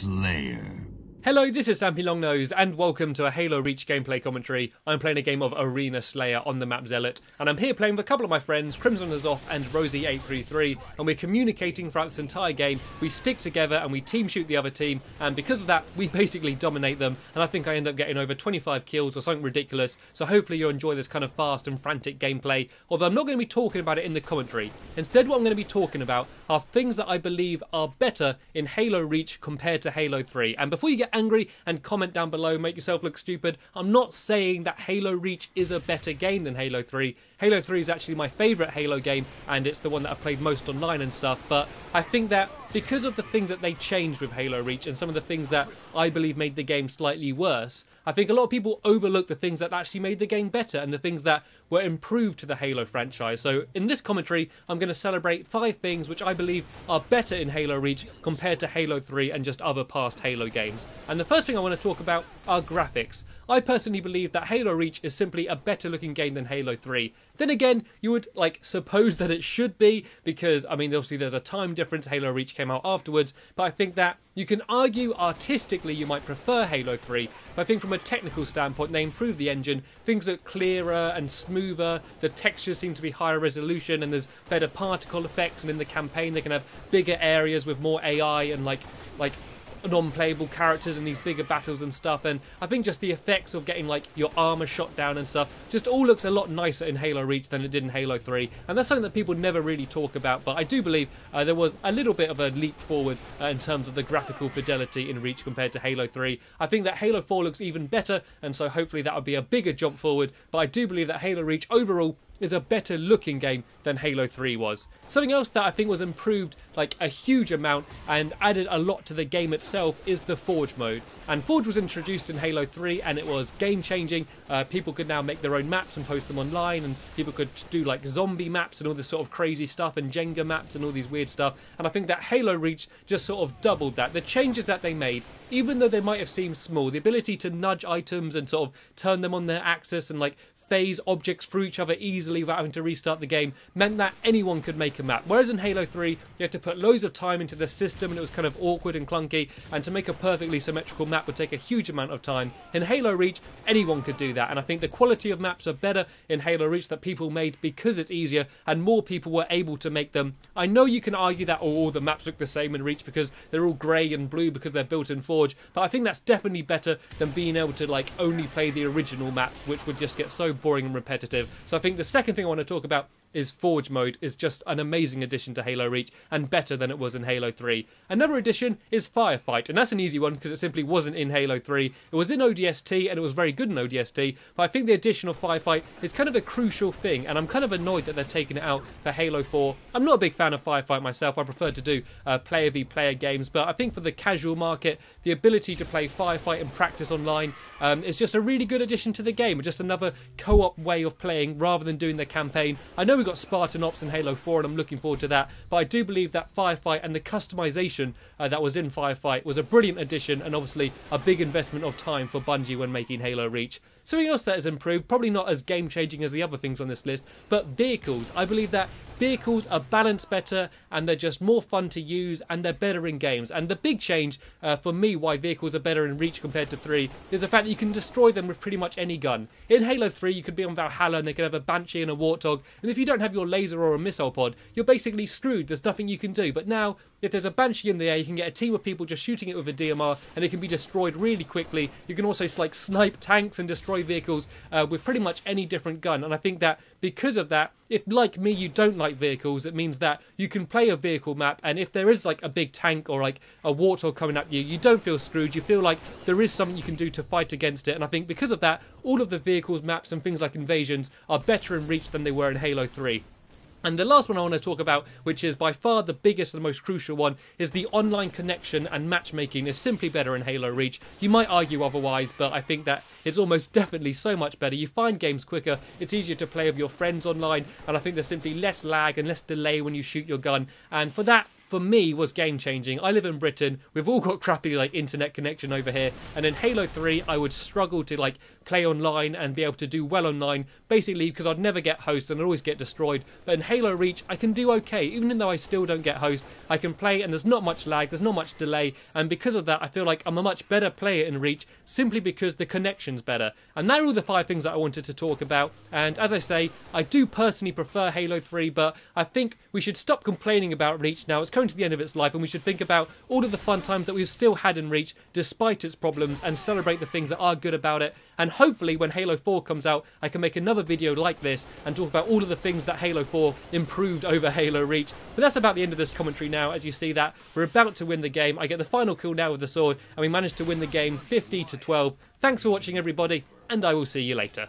Slayer. Hello, this is Stampy Longnose, and welcome to a Halo Reach gameplay commentary. I'm playing a game of Arena Slayer on the map Zealot, and I'm here playing with a couple of my friends, Crimson Azoth and Rosie833, and we're communicating throughout this entire game. We stick together and we team shoot the other team, and because of that, we basically dominate them, and I think I end up getting over 25 kills or something ridiculous, so hopefully you'll enjoy this kind of fast and frantic gameplay, although I'm not going to be talking about it in the commentary. Instead, what I'm going to be talking about are things that I believe are better in Halo Reach compared to Halo 3, and before you get angry and comment down below, make yourself look stupid, I'm not saying that Halo Reach is a better game than Halo 3. Halo 3 is actually my favourite Halo game, and it's the one that I've played most online and stuff, but I think that because of the things that they changed with Halo Reach and some of the things that I believe made the game slightly worse, I think a lot of people overlook the things that actually made the game better and the things that were improved to the Halo franchise. So in this commentary, I'm going to celebrate 5 things which I believe are better in Halo Reach compared to Halo 3 and just other past Halo games. And the first thing I want to talk about are graphics. I personally believe that Halo Reach is simply a better looking game than Halo 3. Then again, you would suppose that it should be, because I mean obviously there's a time difference. Halo Reach came out afterwards, but I think that you can argue artistically you might prefer Halo 3, but I think from a technical standpoint they improved the engine. Things look clearer and smoother, the textures seem to be higher resolution, and there's better particle effects, and in the campaign they can have bigger areas with more AI and like non-playable characters in these bigger battles and stuff, and I think just the effects of getting your armor shot down and stuff just all looks a lot nicer in Halo Reach than it did in Halo 3, and that's something that people never really talk about, but I do believe there was a little bit of a leap forward in terms of the graphical fidelity in Reach compared to Halo 3. I think that Halo 4 looks even better, and so hopefully that would be a bigger jump forward, but I do believe that Halo Reach overall is a better looking game than Halo 3 was. Something else that I think was improved a huge amount and added a lot to the game itself is the Forge mode. And Forge was introduced in Halo 3 and it was game changing. People could now make their own maps and post them online, and people could do zombie maps and all this sort of crazy stuff, and Jenga maps and all these weird stuff, and I think that Halo Reach just sort of doubled that. The changes that they made, even though they might have seemed small, the ability to nudge items and sort of turn them on their axis and phase objects through each other easily without having to restart the game, meant that anyone could make a map. Whereas in Halo 3, you had to put loads of time into the system and it was kind of awkward and clunky, and to make a perfectly symmetrical map would take a huge amount of time. In Halo Reach, anyone could do that, and I think the quality of maps are better in Halo Reach that people made because it's easier and more people were able to make them. I know you can argue that all the maps look the same in Reach because they're all grey and blue because they're built in Forge, but I think that's definitely better than being able to only play the original maps, which would just get so boring and repetitive. So I think the second thing I want to talk about is Forge mode is just an amazing addition to Halo Reach and better than it was in Halo 3. Another addition is Firefight, and that's an easy one because it simply wasn't in Halo 3. It was in ODST and it was very good in ODST, but I think the addition of Firefight is kind of a crucial thing, and I'm kind of annoyed that they're taking it out for Halo 4. I'm not a big fan of Firefight myself. I prefer to do player v player games, but I think for the casual market, the ability to play Firefight and practice online is just a really good addition to the game, just another co-op way of playing rather than doing the campaign. I know we got Spartan Ops in Halo 4 and I'm looking forward to that, but I do believe that Firefight and the customization that was in Firefight was a brilliant addition, and obviously a big investment of time for Bungie when making Halo Reach. Something else that has improved, probably not as game changing as the other things on this list, but vehicles. I believe that vehicles are balanced better and they're just more fun to use and they're better in games. And the big change for me why vehicles are better in Reach compared to 3 is the fact that you can destroy them with pretty much any gun. In Halo 3 you could be on Valhalla and they could have a Banshee and a Warthog, and if you don't have your laser or a missile pod, you're basically screwed. There's nothing you can do. But now, if there's a Banshee in the air, you can get a team of people just shooting it with a DMR and it can be destroyed really quickly. You can also snipe tanks and destroy vehicles with pretty much any different gun, and I think that because of that, if like me you don't like vehicles, it means that you can play a vehicle map, and if there is a big tank or a Warthog coming at you, you don't feel screwed. You feel like there is something you can do to fight against it, and I think because of that, all of the vehicles maps and things like invasions are better in Reach than they were in Halo 3. And the last one I want to talk about, which is by far the biggest and most crucial one, is the online connection and matchmaking is simply better in Halo Reach. You might argue otherwise, but I think that it's almost definitely so much better. You find games quicker, it's easier to play with your friends online, and I think there's simply less lag and less delay when you shoot your gun. And for that, for me was game changing. I live in Britain, we've all got crappy like internet connection over here, and in Halo 3 I would struggle to like play online and be able to do well online, basically because I'd never get host and I'd always get destroyed. But in Halo Reach I can do okay, even though I still don't get host. I can play and there's not much lag, there's not much delay, and because of that I feel like I'm a much better player in Reach simply because the connection's better. And they're all the 5 things that I wanted to talk about, and as I say, I do personally prefer Halo 3, but I think we should stop complaining about Reach now. It's coming to the end of its life, and we should think about all of the fun times that we've still had in Reach despite its problems and celebrate the things that are good about it. And hopefully when Halo 4 comes out I can make another video like this and talk about all of the things that Halo 4 improved over Halo Reach. But that's about the end of this commentary now. As you see that we're about to win the game. I get the final kill now with the sword and we managed to win the game 50-12. Thanks for watching everybody, and I will see you later.